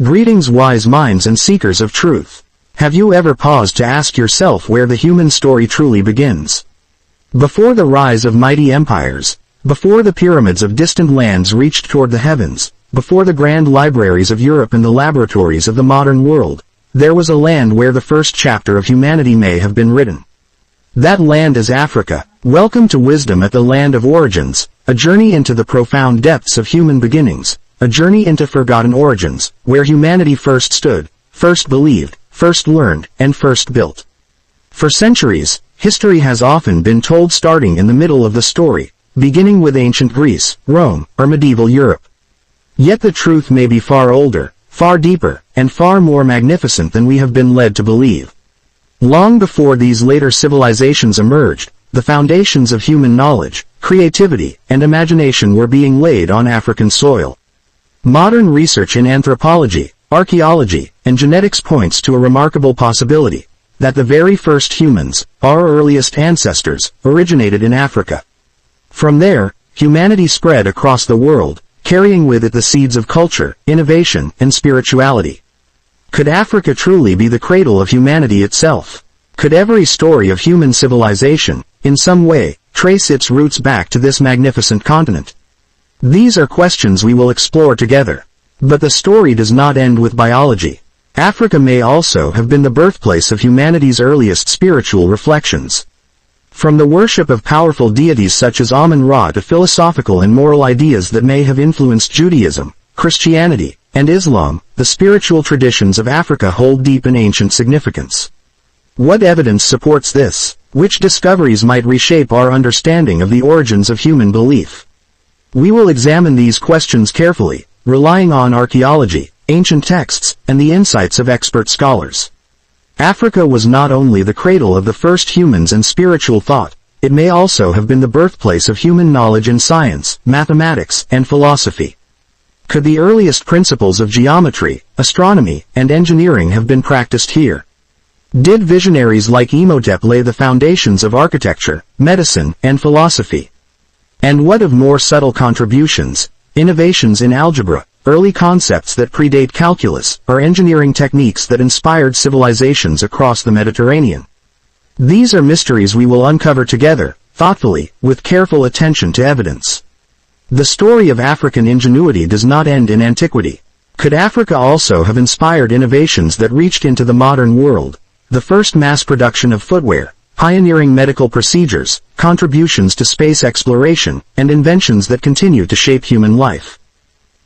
Greetings, wise minds and seekers of truth. Have you ever paused to ask yourself where the human story truly begins? Before the rise of mighty empires, before the pyramids of distant lands reached toward the heavens, before the grand libraries of Europe and the laboratories of the modern world, there was a land where the first chapter of humanity may have been written. That land is Africa. Welcome to Wisdom at the Land of Origins, a journey into the profound depths of human beginnings, a journey into forgotten origins, where humanity first stood, first believed, first learned, and first built. For centuries, history has often been told starting in the middle of the story, beginning with ancient Greece, Rome, or medieval Europe. Yet the truth may be far older, far deeper, and far more magnificent than we have been led to believe. Long before these later civilizations emerged, the foundations of human knowledge, creativity, and imagination were being laid on African soil. Modern research in anthropology, archaeology, and genetics points to a remarkable possibility, that the very first humans, our earliest ancestors, originated in Africa. From there, humanity spread across the world, carrying with it the seeds of culture, innovation, and spirituality. Could Africa truly be the cradle of humanity itself? Could every story of human civilization, in some way, trace its roots back to this magnificent continent? These are questions we will explore together. But the story does not end with biology. Africa may also have been the birthplace of humanity's earliest spiritual reflections. From the worship of powerful deities such as Amun-Ra to philosophical and moral ideas that may have influenced Judaism, Christianity, and Islam, the spiritual traditions of Africa hold deep and ancient significance. What evidence supports this? Which discoveries might reshape our understanding of the origins of human belief? We will examine these questions carefully, relying on archaeology, ancient texts, and the insights of expert scholars. Africa was not only the cradle of the first humans and spiritual thought, it may also have been the birthplace of human knowledge in science, mathematics, and philosophy. Could the earliest principles of geometry, astronomy, and engineering have been practiced here? Did visionaries like Imhotep lay the foundations of architecture, medicine, and philosophy? And what of more subtle contributions, innovations in algebra, early concepts that predate calculus, or engineering techniques that inspired civilizations across the Mediterranean? These are mysteries we will uncover together, thoughtfully, with careful attention to evidence. The story of African ingenuity does not end in antiquity. Could Africa also have inspired innovations that reached into the modern world? The first mass production of footwear, pioneering medical procedures, contributions to space exploration, and inventions that continue to shape human life.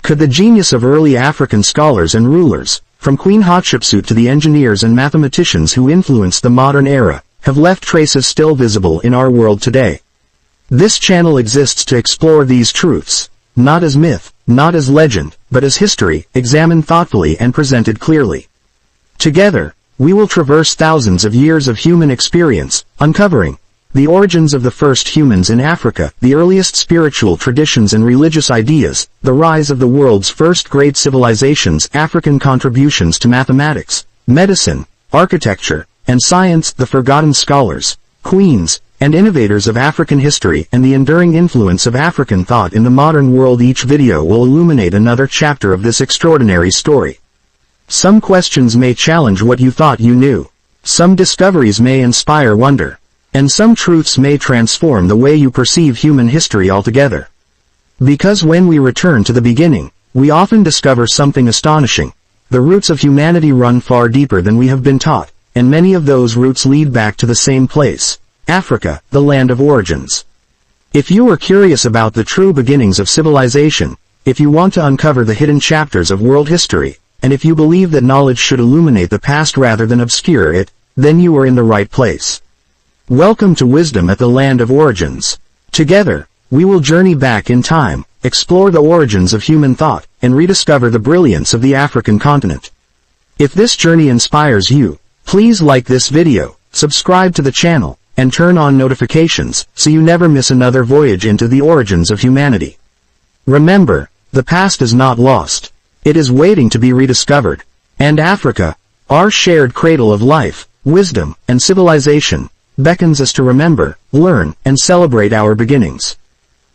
Could the genius of early African scholars and rulers, from Queen Hatshepsut to the engineers and mathematicians who influenced the modern era, have left traces still visible in our world today? This channel exists to explore these truths, not as myth, not as legend, but as history, examined thoughtfully and presented clearly. Together, we will traverse thousands of years of human experience, uncovering the origins of the first humans in Africa, the earliest spiritual traditions and religious ideas, the rise of the world's first great civilizations, African contributions to mathematics, medicine, architecture, and science, the forgotten scholars, queens, and innovators of African history, and the enduring influence of African thought in the modern world. Each video will illuminate another chapter of this extraordinary story. Some questions may challenge what you thought you knew. Some discoveries may inspire wonder. And some truths may transform the way you perceive human history altogether. Because when we return to the beginning, we often discover something astonishing. The roots of humanity run far deeper than we have been taught, and many of those roots lead back to the same place, Africa, the land of origins. If you are curious about the true beginnings of civilization, if you want to uncover the hidden chapters of world history, and if you believe that knowledge should illuminate the past rather than obscure it, then you are in the right place. Welcome to Wisdom at the Land of Origins. Together, we will journey back in time, explore the origins of human thought, and rediscover the brilliance of the African continent. If this journey inspires you, please like this video, subscribe to the channel, and turn on notifications so you never miss another voyage into the origins of humanity. Remember, the past is not lost. It is waiting to be rediscovered. And Africa, our shared cradle of life, wisdom, and civilization, beckons us to remember, learn, and celebrate our beginnings.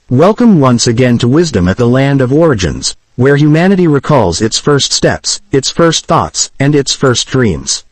Welcome once again to Wisdom at the Land of Origins, where humanity recalls its first steps, its first thoughts, and its first dreams.